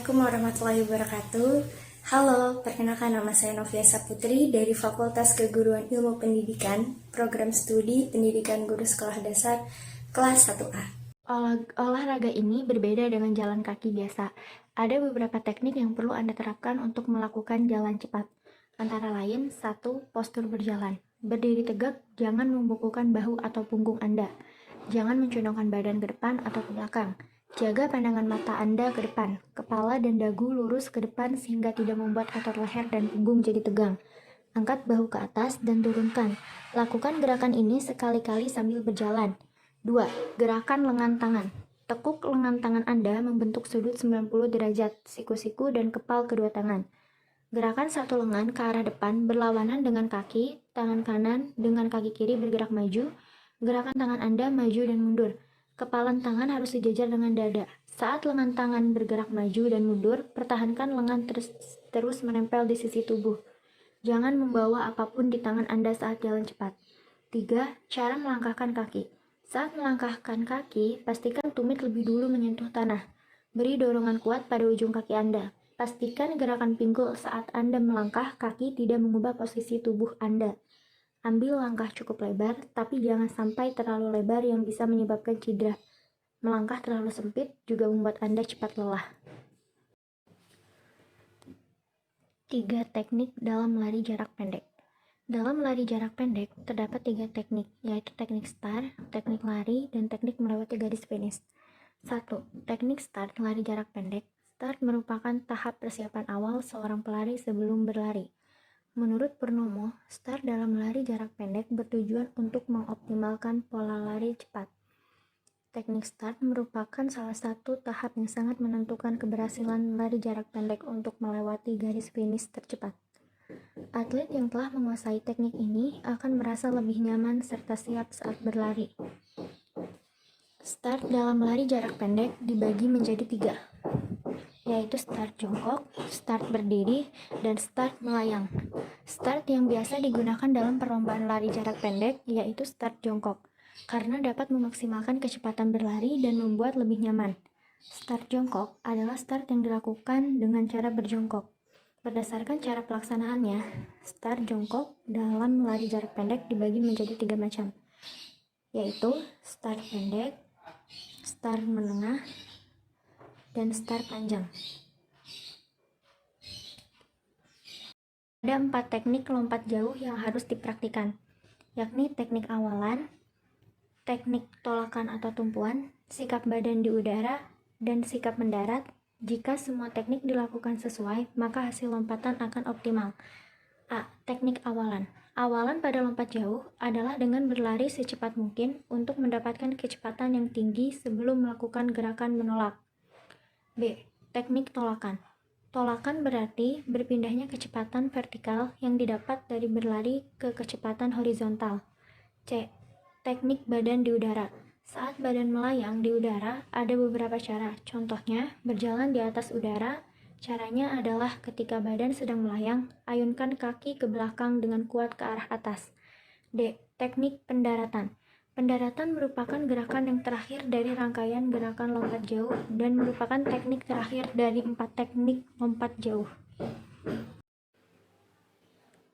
Assalamualaikum warahmatullahi wabarakatuh. Halo, perkenalkan nama saya Novia Saputri dari Fakultas Keguruan Ilmu Pendidikan, Program Studi Pendidikan Guru Sekolah Dasar kelas 1A. Olahraga ini berbeda dengan jalan kaki biasa. Ada beberapa teknik yang perlu Anda terapkan untuk melakukan jalan cepat. Antara lain, 1. Postur berjalan. Berdiri tegak, jangan membungkukkan bahu atau punggung Anda. Jangan mencondongkan badan ke depan atau ke belakang. Jaga pandangan mata Anda ke depan. Kepala dan dagu lurus ke depan sehingga tidak membuat otot leher dan punggung jadi tegang. Angkat bahu ke atas dan turunkan. Lakukan gerakan ini sekali-kali sambil berjalan. 2. Gerakan lengan tangan. Tekuk lengan tangan Anda membentuk sudut 90 derajat, siku-siku dan kepal kedua tangan. Gerakan satu lengan ke arah depan berlawanan dengan kaki, tangan kanan dengan kaki kiri bergerak maju. Gerakan tangan Anda maju dan mundur. Kepalan tangan harus sejajar dengan dada. Saat lengan tangan bergerak maju dan mundur, pertahankan lengan terus menempel di sisi tubuh. Jangan membawa apapun di tangan Anda saat jalan cepat. 3. Cara melangkahkan kaki. Saat melangkahkan kaki, pastikan tumit lebih dulu menyentuh tanah. Beri dorongan kuat pada ujung kaki Anda. Pastikan gerakan pinggul saat Anda melangkah, kaki tidak mengubah posisi tubuh Anda. Ambil langkah cukup lebar, tapi jangan sampai terlalu lebar yang bisa menyebabkan cedera. Melangkah terlalu sempit juga membuat Anda cepat lelah. 3. Teknik dalam lari jarak pendek. Dalam lari jarak pendek, terdapat 3 teknik, yaitu teknik start, teknik lari, dan teknik melewati garis finish. 1. Teknik start lari jarak pendek. Start merupakan tahap persiapan awal seorang pelari sebelum berlari. Menurut Purnomo, start dalam lari jarak pendek bertujuan untuk mengoptimalkan pola lari cepat. Teknik start merupakan salah satu tahap yang sangat menentukan keberhasilan lari jarak pendek untuk melewati garis finish tercepat. Atlet yang telah menguasai teknik ini akan merasa lebih nyaman serta siap saat berlari. Start dalam lari jarak pendek dibagi menjadi 3, yaitu start jongkok, start berdiri, dan start melayang. Start yang biasa digunakan dalam perlombaan lari jarak pendek yaitu start jongkok, karena dapat memaksimalkan kecepatan berlari dan membuat lebih nyaman. Start jongkok adalah start yang dilakukan dengan cara berjongkok. Berdasarkan cara pelaksanaannya, start jongkok dalam lari jarak pendek dibagi menjadi 3 macam, yaitu start pendek, start menengah, dan start panjang. Ada 4 teknik lompat jauh yang harus dipraktikkan, yakni teknik awalan, teknik tolakan atau tumpuan, sikap badan di udara, dan sikap mendarat. Jika semua teknik dilakukan sesuai, maka hasil lompatan akan optimal. A. Teknik awalan. Awalan pada lompat jauh adalah dengan berlari secepat mungkin untuk mendapatkan kecepatan yang tinggi sebelum melakukan gerakan menolak. B. Teknik tolakan. Tolakan berarti berpindahnya kecepatan vertikal yang didapat dari berlari ke kecepatan horizontal. C. Teknik badan di udara. Saat badan melayang di udara, ada beberapa cara. Contohnya, berjalan di atas udara. Caranya adalah ketika badan sedang melayang, ayunkan kaki ke belakang dengan kuat ke arah atas. D. Teknik pendaratan. Pendaratan merupakan gerakan yang terakhir dari rangkaian gerakan lompat jauh dan merupakan teknik terakhir dari 4 teknik lompat jauh.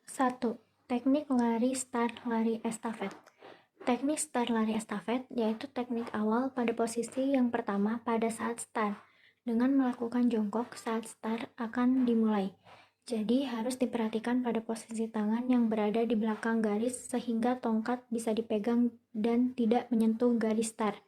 1. Teknik lari start lari estafet. Teknik start lari estafet yaitu teknik awal pada posisi yang pertama pada saat start, dengan melakukan jongkok saat start akan dimulai. Jadi harus diperhatikan pada posisi tangan yang berada di belakang garis sehingga tongkat bisa dipegang dan tidak menyentuh garis start.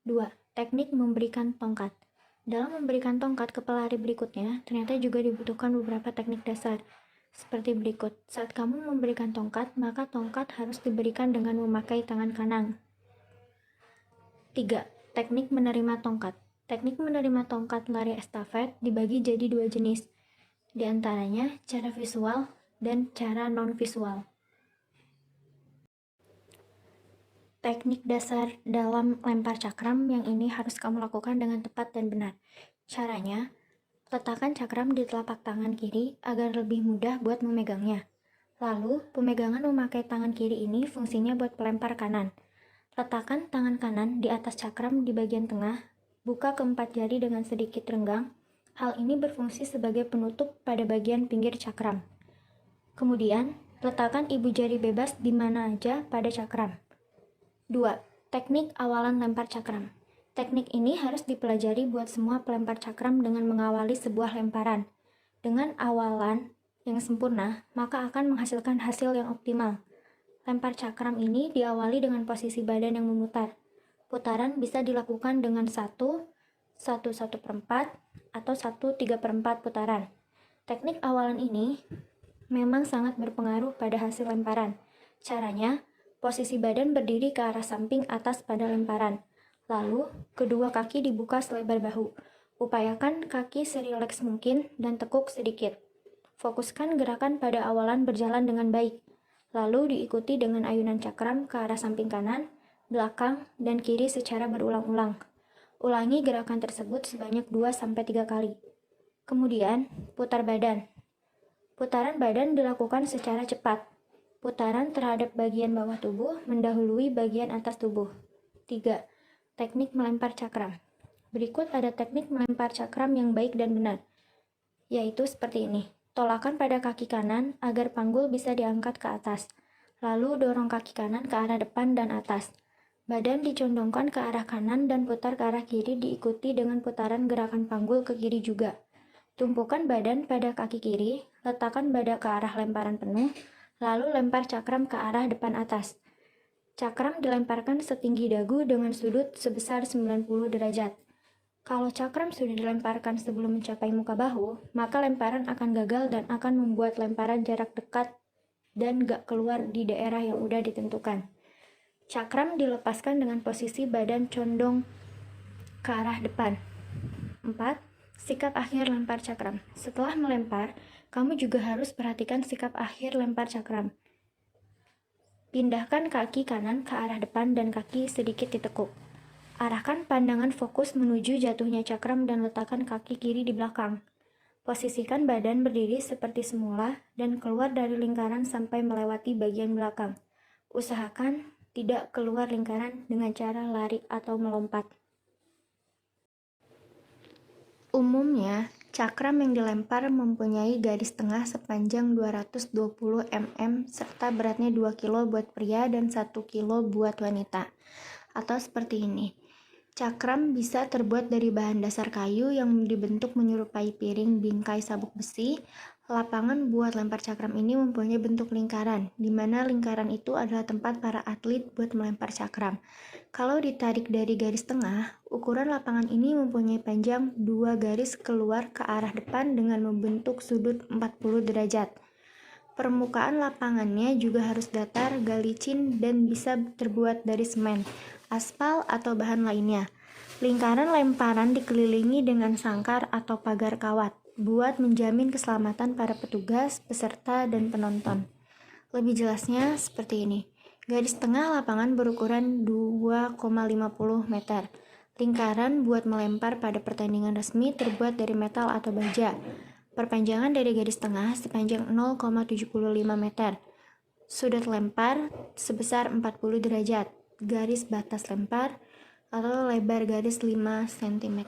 2. Teknik memberikan tongkat. Dalam memberikan tongkat ke pelari berikutnya, ternyata juga dibutuhkan beberapa teknik dasar. Seperti berikut. Saat kamu memberikan tongkat, maka tongkat harus diberikan dengan memakai tangan kanan. 3. Teknik menerima tongkat. Teknik menerima tongkat lari estafet dibagi jadi 2 jenis. Di antaranya cara visual dan cara non-visual. Teknik dasar dalam lempar cakram yang ini harus kamu lakukan dengan tepat dan benar. Caranya, letakkan cakram di telapak tangan kiri agar lebih mudah buat memegangnya. Lalu, pemegangan memakai tangan kiri ini fungsinya buat pelempar kanan. Letakkan tangan kanan di atas cakram di bagian tengah, buka keempat jari dengan sedikit renggang, Hal ini berfungsi sebagai penutup pada bagian pinggir cakram. Kemudian, letakkan ibu jari bebas di mana aja pada cakram. 2. Teknik awalan lempar cakram. Teknik ini harus dipelajari buat semua pelempar cakram dengan mengawali sebuah lemparan. Dengan awalan yang sempurna, maka akan menghasilkan hasil yang optimal. Lempar cakram ini diawali dengan posisi badan yang memutar. Putaran bisa dilakukan dengan 1/1/4, atau 1/3/4 putaran. Teknik awalan ini memang sangat berpengaruh pada hasil lemparan. Caranya, posisi badan berdiri ke arah samping atas pada lemparan. Lalu, kedua kaki dibuka selebar bahu. Upayakan kaki serileks mungkin dan tekuk sedikit. Fokuskan gerakan pada awalan berjalan dengan baik. Lalu diikuti dengan ayunan cakram ke arah samping kanan, belakang, dan kiri secara berulang-ulang. Ulangi gerakan tersebut sebanyak 2-3 kali. Kemudian, putar badan. Putaran badan dilakukan secara cepat. Putaran terhadap bagian bawah tubuh mendahului bagian atas tubuh. 3. Teknik melempar cakram. Berikut ada teknik melempar cakram yang baik dan benar, yaitu seperti ini. Tolakan pada kaki kanan agar panggul bisa diangkat ke atas. Lalu dorong kaki kanan ke arah depan dan atas. Badan dicondongkan ke arah kanan dan putar ke arah kiri diikuti dengan putaran gerakan panggul ke kiri juga. Tumpukan badan pada kaki kiri, letakkan badan ke arah lemparan penuh, lalu lempar cakram ke arah depan atas. Cakram dilemparkan setinggi dagu dengan sudut sebesar 90 derajat. Kalau cakram sudah dilemparkan sebelum mencapai muka bahu, maka lemparan akan gagal dan akan membuat lemparan jarak dekat dan gak keluar di daerah yang udah ditentukan. Cakram dilepaskan dengan posisi badan condong ke arah depan. 4. Sikap akhir lempar cakram. Setelah melempar, kamu juga harus perhatikan sikap akhir lempar cakram. Pindahkan kaki kanan ke arah depan dan kaki sedikit ditekuk. Arahkan pandangan fokus menuju jatuhnya cakram dan letakkan kaki kiri di belakang. Posisikan badan berdiri seperti semula dan keluar dari lingkaran sampai melewati bagian belakang. Usahakan tidak keluar lingkaran dengan cara lari atau melompat. Umumnya, cakram yang dilempar mempunyai garis tengah sepanjang 220 mm serta beratnya 2 kg buat pria dan 1 kg buat wanita. Atau seperti ini. Cakram bisa terbuat dari bahan dasar kayu yang dibentuk menyerupai piring bingkai sabuk besi. Lapangan buat lempar cakram ini mempunyai bentuk lingkaran, di mana lingkaran itu adalah tempat para atlet buat melempar cakram. Kalau ditarik dari garis tengah, ukuran lapangan ini mempunyai panjang 2 garis keluar ke arah depan dengan membentuk sudut 40 derajat. Permukaan lapangannya juga harus datar, licin, dan bisa terbuat dari semen, aspal, atau bahan lainnya. Lingkaran lemparan dikelilingi dengan sangkar atau pagar kawat, buat menjamin keselamatan para petugas, peserta, dan penonton. Lebih jelasnya seperti ini. Garis tengah lapangan berukuran 2,50 meter. Lingkaran buat melempar pada pertandingan resmi terbuat dari metal atau baja. Perpanjangan dari garis tengah sepanjang 0,75 meter. Sudut lempar sebesar 40 derajat. Garis batas lempar atau lebar garis 5 cm.